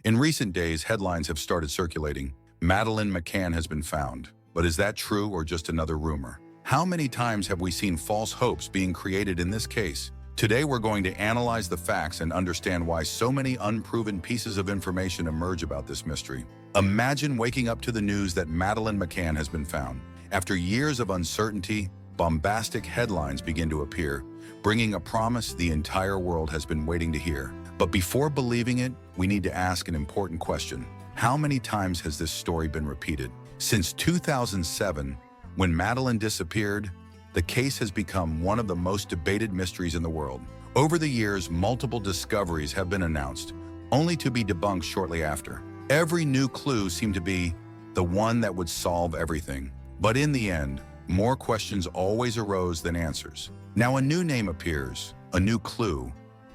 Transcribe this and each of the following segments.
In recent days, headlines have started circulating. Madeleine McCann has been found. But is that true or just another rumor? How many times have we seen false hopes being created in this case? Today, we're going to analyze the facts and understand why so many unproven pieces of information emerge about this mystery. Imagine waking up to the news that Madeleine McCann has been found. After years of uncertainty, bombastic headlines begin to appear, bringing a promise the entire world has been waiting to hear. But before believing it, we need to ask an important question. How many times has this story been repeated? Since 2007, when Madeleine disappeared, the case has become one of the most debated mysteries in the world. Over the years, multiple discoveries have been announced, only to be debunked shortly after. Every new clue seemed to be the one that would solve everything. But in the end, more questions always arose than answers. Now a new name appears, a new clue,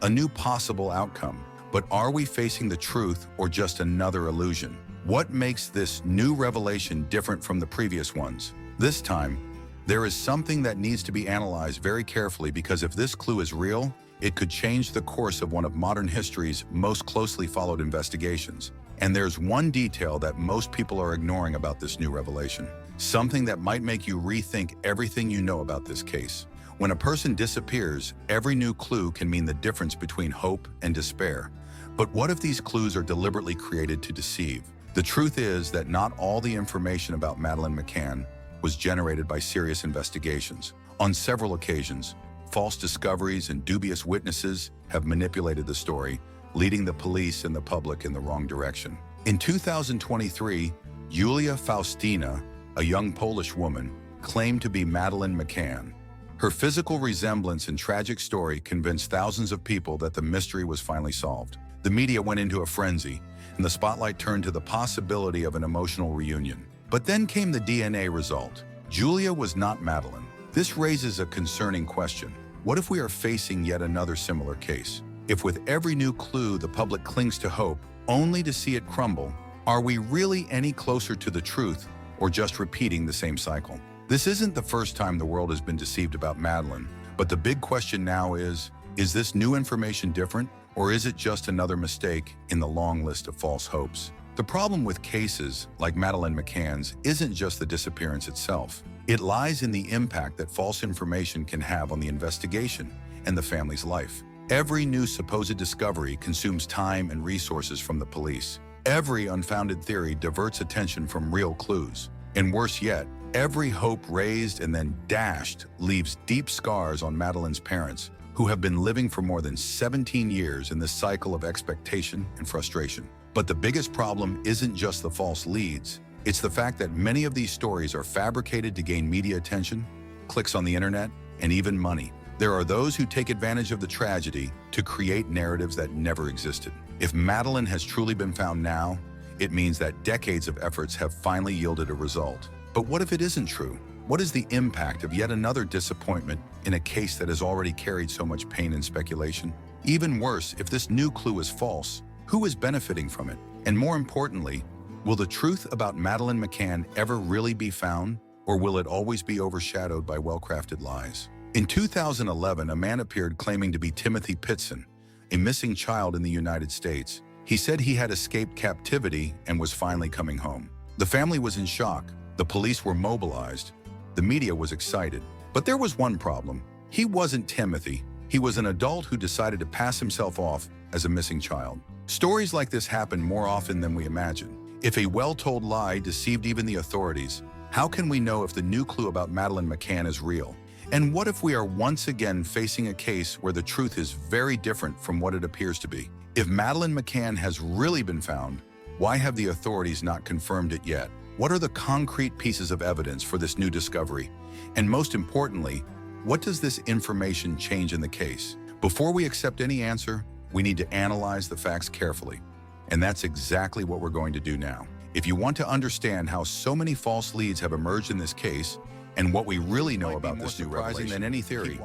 a new possible outcome. But are we facing the truth or just another illusion? What makes this new revelation different from the previous ones? This time, there is something that needs to be analyzed very carefully, because if this clue is real, it could change the course of one of modern history's most closely followed investigations. And there's one detail that most people are ignoring about this new revelation, something that might make you rethink everything you know about this case. When a person disappears, every new clue can mean the difference between hope and despair. But what if these clues are deliberately created to deceive? The truth is that not all the information about Madeleine McCann was generated by serious investigations. On several occasions, false discoveries and dubious witnesses have manipulated the story, leading the police and the public in the wrong direction. In 2023, Julia Faustina, a young Polish woman, claimed to be Madeleine McCann. Her physical resemblance and tragic story convinced thousands of people that the mystery was finally solved. The media went into a frenzy, and the spotlight turned to the possibility of an emotional reunion. But then came the DNA result. Julia was not Madeleine. This raises a concerning question. What if we are facing yet another similar case? If with every new clue the public clings to hope, only to see it crumble, are we really any closer to the truth, or just repeating the same cycle? This isn't the first time the world has been deceived about Madeleine, but the big question now is this new information different, or is it just another mistake in the long list of false hopes? The problem with cases like Madeleine McCann's isn't just the disappearance itself. It lies in the impact that false information can have on the investigation and the family's life. Every new supposed discovery consumes time and resources from the police. Every unfounded theory diverts attention from real clues. And worse yet, every hope raised and then dashed leaves deep scars on Madeleine's parents, who have been living for more than 17 years in this cycle of expectation and frustration. But the biggest problem isn't just the false leads. It's the fact that many of these stories are fabricated to gain media attention, clicks on the internet, and even money. There are those who take advantage of the tragedy to create narratives that never existed. If Madeleine has truly been found now, it means that decades of efforts have finally yielded a result. But what if it isn't true? What is the impact of yet another disappointment in a case that has already carried so much pain and speculation? Even worse, if this new clue is false, who is benefiting from it? And more importantly, will the truth about Madeleine McCann ever really be found, or will it always be overshadowed by well-crafted lies? In 2011, a man appeared claiming to be Timothy Pitson, a missing child in the United States. He said he had escaped captivity and was finally coming home. The family was in shock. The police were mobilized. The media was excited. But there was one problem. He wasn't Timothy. He was an adult who decided to pass himself off as a missing child. Stories like this happen more often than we imagine. If a well-told lie deceived even the authorities, how can we know if the new clue about Madeleine McCann is real? And what if we are once again facing a case where the truth is very different from what it appears to be? If Madeleine McCann has really been found, why have the authorities not confirmed it yet? What are the concrete pieces of evidence for this new discovery? And most importantly, what does this information change in the case? Before we accept any answer, we need to analyze the facts carefully. And that's exactly what we're going to do now. If you want to understand how so many false leads have emerged in this case, and what we really know about this new revelation than any theory.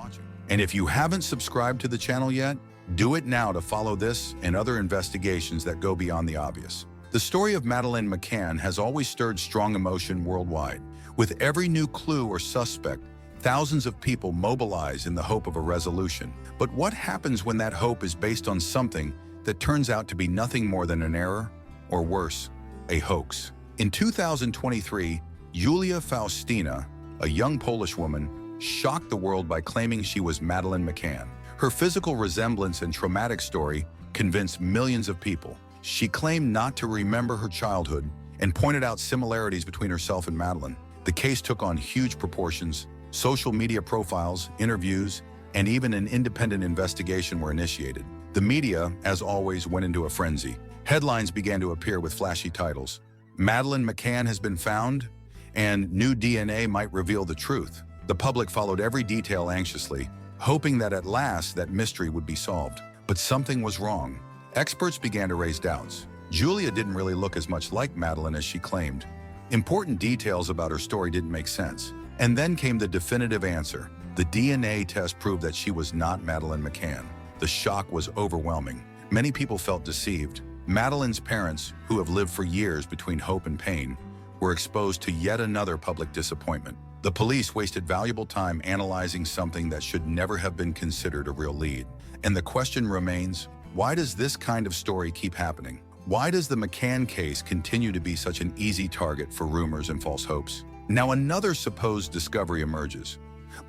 And if you haven't subscribed to the channel yet, do it now to follow this and other investigations that go beyond the obvious. The story of Madeleine McCann has always stirred strong emotion worldwide. With every new clue or suspect, thousands of people mobilize in the hope of a resolution. But what happens when that hope is based on something that turns out to be nothing more than an error, or worse, a hoax. In 2023, Julia Faustina, a young Polish woman, shocked the world by claiming she was Madeleine McCann. Her physical resemblance and traumatic story convinced millions of people. She claimed not to remember her childhood and pointed out similarities between herself and Madeleine. The case took on huge proportions. Social media profiles, interviews, and even an independent investigation were initiated. The media, as always, went into a frenzy. Headlines began to appear with flashy titles. Madeleine McCann has been found, and new DNA might reveal the truth. The public followed every detail anxiously, hoping that at last that mystery would be solved. But something was wrong. Experts began to raise doubts. Julia didn't really look as much like Madeleine as she claimed. Important details about her story didn't make sense. And then came the definitive answer. The DNA test proved that she was not Madeleine McCann. The shock was overwhelming. Many people felt deceived. Madeleine's parents, who have lived for years between hope and pain, were exposed to yet another public disappointment. The police wasted valuable time analyzing something that should never have been considered a real lead. And the question remains, why does this kind of story keep happening? Why does the McCann case continue to be such an easy target for rumors and false hopes? Now another supposed discovery emerges.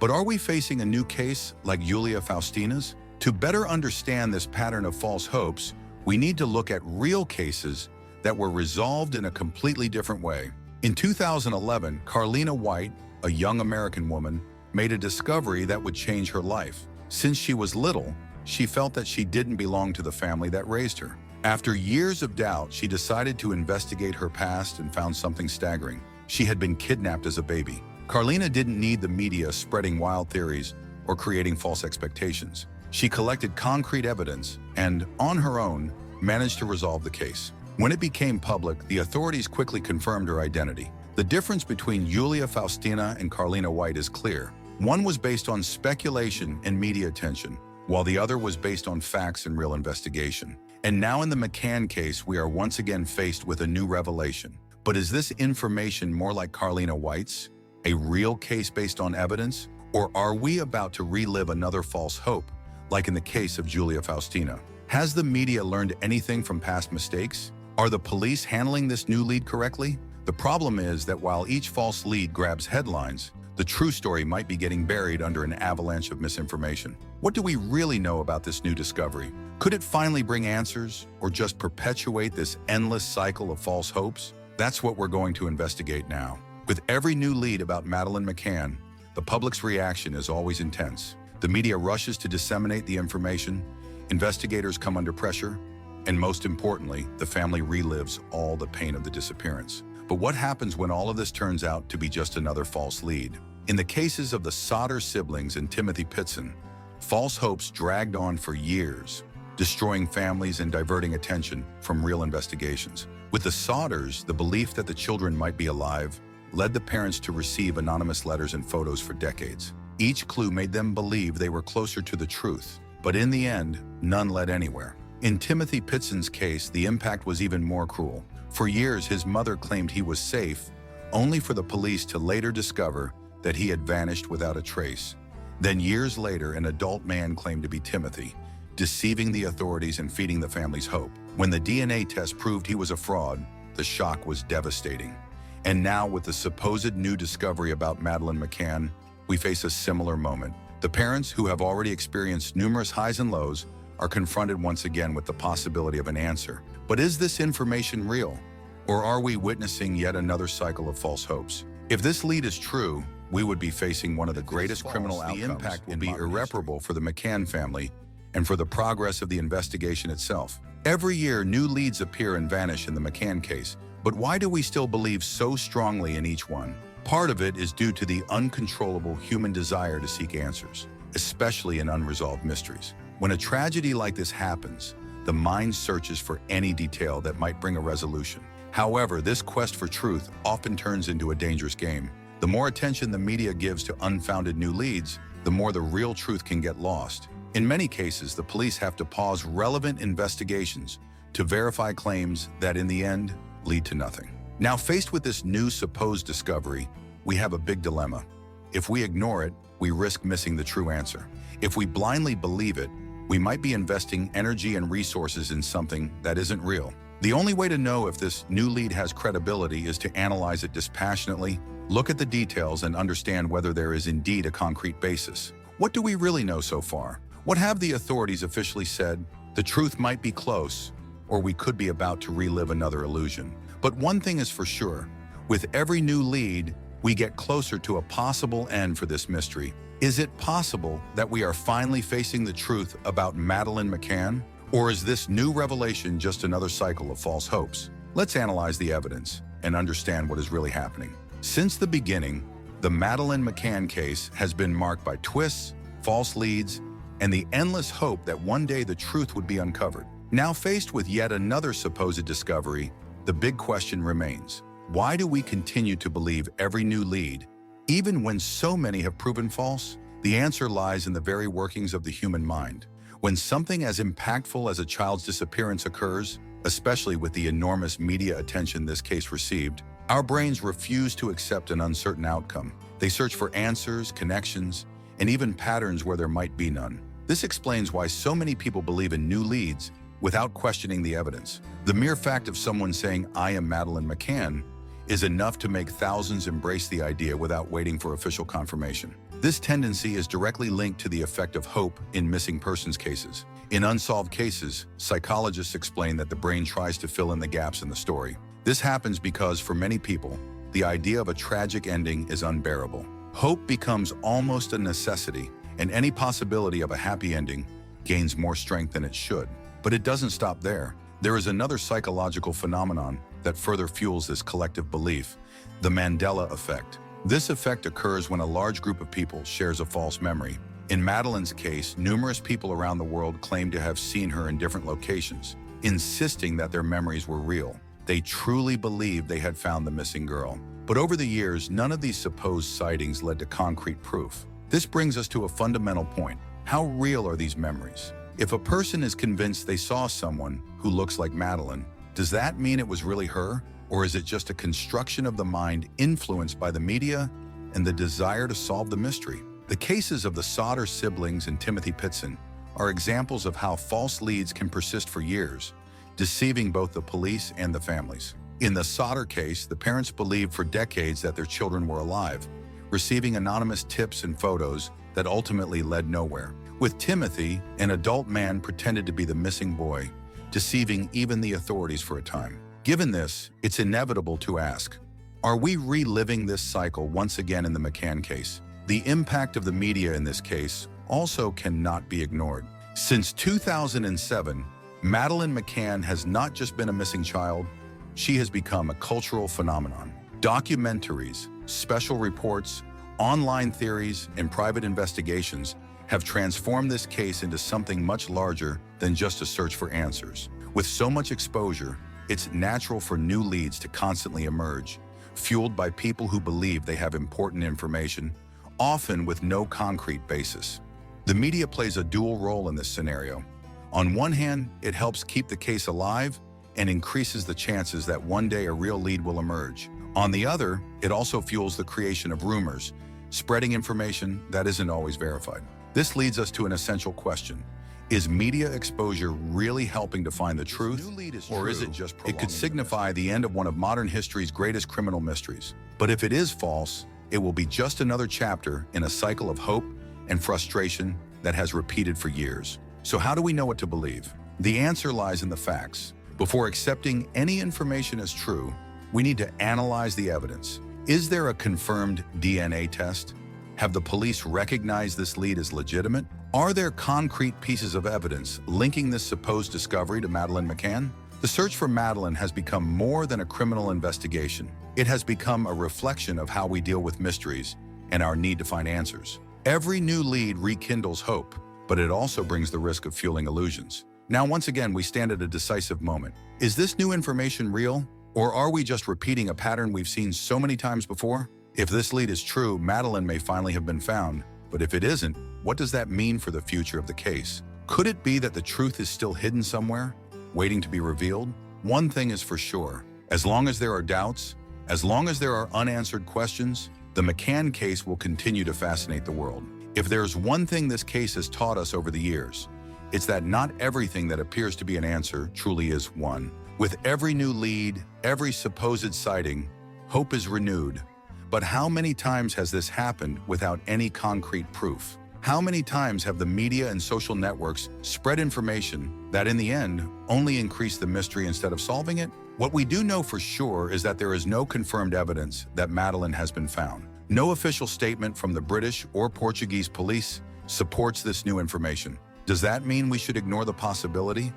But are we facing a new case like Julia Faustina's? To better understand this pattern of false hopes, we need to look at real cases that were resolved in a completely different way. In 2011, Carlina White, a young American woman, made a discovery that would change her life. Since she was little, she felt that she didn't belong to the family that raised her. After years of doubt, she decided to investigate her past and found something staggering. She had been kidnapped as a baby. Carlina didn't need the media spreading wild theories or creating false expectations. She collected concrete evidence and, on her own, managed to resolve the case. When it became public, the authorities quickly confirmed her identity. The difference between Julia Faustina and Carlina White is clear. One was based on speculation and media attention, while the other was based on facts and real investigation. And now in the McCann case, we are once again faced with a new revelation. But is this information more like Carlina White's, a real case based on evidence? Or are we about to relive another false hope, like in the case of Julia Faustina? Has the media learned anything from past mistakes? Are the police handling this new lead correctly? The problem is that while each false lead grabs headlines, the true story might be getting buried under an avalanche of misinformation. What do we really know about this new discovery? Could it finally bring answers, or just perpetuate this endless cycle of false hopes? That's what we're going to investigate now. With every new lead about Madeleine McCann, the public's reaction is always intense. The media rushes to disseminate the information, investigators come under pressure, and most importantly, the family relives all the pain of the disappearance. But what happens when all of this turns out to be just another false lead? In the cases of the Sauter siblings and Timothy Pitson, false hopes dragged on for years, destroying families and diverting attention from real investigations. With the Sauters, the belief that the children might be alive led the parents to receive anonymous letters and photos for decades. Each clue made them believe they were closer to the truth, but in the end, none led anywhere. In Timothy Pitson's case, the impact was even more cruel. For years, his mother claimed he was safe, only for the police to later discover that he had vanished without a trace. Then years later, an adult man claimed to be Timothy, deceiving the authorities and feeding the family's hope. When the DNA test proved he was a fraud, the shock was devastating. And now, with the supposed new discovery about Madeleine McCann, we face a similar moment. The parents, who have already experienced numerous highs and lows, are confronted once again with the possibility of an answer. But is this information real? Or are we witnessing yet another cycle of false hopes? If this lead is true, we would be facing one of the greatest criminal outcomes. The impact will be irreparable for the McCann family and for the progress of the investigation itself. Every year, new leads appear and vanish in the McCann case. But why do we still believe so strongly in each one? Part of it is due to the uncontrollable human desire to seek answers, especially in unresolved mysteries. When a tragedy like this happens, the mind searches for any detail that might bring a resolution. However, this quest for truth often turns into a dangerous game. The more attention the media gives to unfounded new leads, the more the real truth can get lost. In many cases, the police have to pause relevant investigations to verify claims that, in the end, lead to nothing. Now, faced with this new supposed discovery, we have a big dilemma. If we ignore it, we risk missing the true answer. If we blindly believe it, we might be investing energy and resources in something that isn't real. The only way to know if this new lead has credibility is to analyze it dispassionately, look at the details, and understand whether there is indeed a concrete basis. What do we really know so far? What have the authorities officially said? The truth might be close, or we could be about to relive another illusion. But one thing is for sure, with every new lead, we get closer to a possible end for this mystery. Is it possible that we are finally facing the truth about Madeleine McCann? Or is this new revelation just another cycle of false hopes? Let's analyze the evidence and understand what is really happening. Since the beginning, the Madeleine McCann case has been marked by twists, false leads, and the endless hope that one day the truth would be uncovered. Now faced with yet another supposed discovery, the big question remains. Why do we continue to believe every new lead, even when so many have proven false? The answer lies in the very workings of the human mind. When something as impactful as a child's disappearance occurs, especially with the enormous media attention this case received, our brains refuse to accept an uncertain outcome. They search for answers, connections, and even patterns where there might be none. This explains why so many people believe in new leads without questioning the evidence. The mere fact of someone saying, "I am Madeleine McCann," is enough to make thousands embrace the idea without waiting for official confirmation. This tendency is directly linked to the effect of hope in missing persons cases. In unsolved cases, psychologists explain that the brain tries to fill in the gaps in the story. This happens because, for many people, the idea of a tragic ending is unbearable. Hope becomes almost a necessity, and any possibility of a happy ending gains more strength than it should. But it doesn't stop there. There is another psychological phenomenon that further fuels this collective belief: the Mandela effect. This effect occurs when a large group of people shares a false memory. In Madeleine's case, numerous people around the world claim to have seen her in different locations, insisting that their memories were real. They truly believed they had found the missing girl. But over the years, none of these supposed sightings led to concrete proof. This brings us to a fundamental point. How real are these memories? If a person is convinced they saw someone who looks like Madeleine, does that mean it was really her? Or is it just a construction of the mind influenced by the media and the desire to solve the mystery? The cases of the Sauter siblings and Timothy Pitson are examples of how false leads can persist for years, deceiving both the police and the families. In the Sauter case, the parents believed for decades that their children were alive, receiving anonymous tips and photos that ultimately led nowhere. With Timothy, an adult man pretended to be the missing boy, deceiving even the authorities for a time. Given this, it's inevitable to ask, are we reliving this cycle once again in the McCann case? The impact of the media in this case also cannot be ignored. Since 2007, Madeleine McCann has not just been a missing child, she has become a cultural phenomenon. Documentaries, special reports, online theories, and private investigations have transformed this case into something much larger than just a search for answers. With so much exposure, it's natural for new leads to constantly emerge, fueled by people who believe they have important information, often with no concrete basis. The media plays a dual role in this scenario. On one hand, it helps keep the case alive and increases the chances that one day a real lead will emerge. On the other, it also fuels the creation of rumors, spreading information that isn't always verified. This leads us to an essential question. Is media exposure really helping to find the truth, or is it just prolonging? It could signify the end of one of modern history's greatest criminal mysteries. But if it is false, it will be just another chapter in a cycle of hope and frustration that has repeated for years. So how do we know what to believe? The answer lies in the facts. Before accepting any information as true, we need to analyze the evidence. Is there a confirmed DNA test? Have the police recognized this lead as legitimate? Are there concrete pieces of evidence linking this supposed discovery to Madeleine McCann? The search for Madeleine has become more than a criminal investigation. It has become a reflection of how we deal with mysteries and our need to find answers. Every new lead rekindles hope, but it also brings the risk of fueling illusions. Now, once again, we stand at a decisive moment. Is this new information real, or are we just repeating a pattern we've seen so many times before? If this lead is true, Madeleine may finally have been found, but if it isn't, what does that mean for the future of the case? Could it be that the truth is still hidden somewhere, waiting to be revealed? One thing is for sure, as long as there are doubts, as long as there are unanswered questions, the McCann case will continue to fascinate the world. If there's one thing this case has taught us over the years, It's that not everything that appears to be an answer truly is one. With every new lead, every supposed sighting, hope is renewed. But how many times has this happened without any concrete proof? How many times have the media and social networks spread information that in the end only increased the mystery instead of solving it? What we do know for sure is that there is no confirmed evidence that Madeleine has been found. No official statement from the British or Portuguese police supports this new information. Does that mean we should ignore the possibility?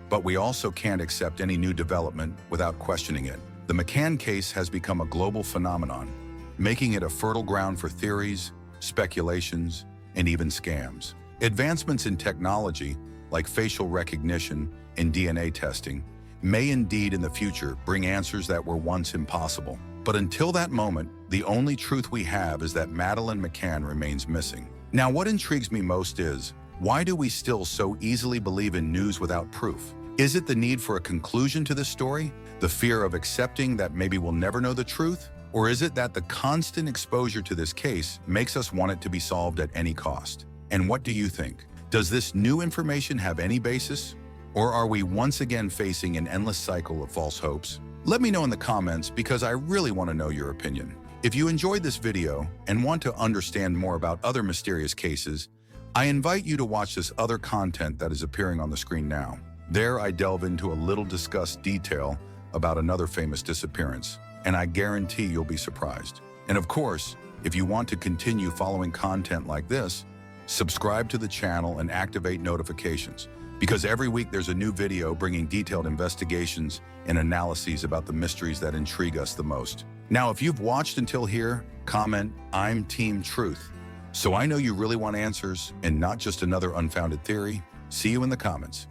But we also can't accept any new development without questioning it. The McCann case has become a global phenomenon, making it a fertile ground for theories, speculations, and even scams. Advancements in technology, like facial recognition and DNA testing, may indeed in the future bring answers that were once impossible. But until that moment, the only truth we have is that Madeleine McCann remains missing. Now, what intrigues me most is, why do we still so easily believe in news without proof? Is it the need for a conclusion to this story? The fear of accepting that maybe we'll never know the truth? Or is it that the constant exposure to this case makes us want it to be solved at any cost? And what do you think? Does this new information have any basis? Or are we once again facing an endless cycle of false hopes? Let me know in the comments because I really want to know your opinion. If you enjoyed this video and want to understand more about other mysterious cases, I invite you to watch this other content that is appearing on the screen now. There I delve into a little discussed detail about another famous disappearance, and I guarantee you'll be surprised. And of course, if you want to continue following content like this, subscribe to the channel and activate notifications, because every week there's a new video bringing detailed investigations and analyses about the mysteries that intrigue us the most. Now, if you've watched until here, comment, "I'm Team Truth." So I know you really want answers and not just another unfounded theory. See you in the comments.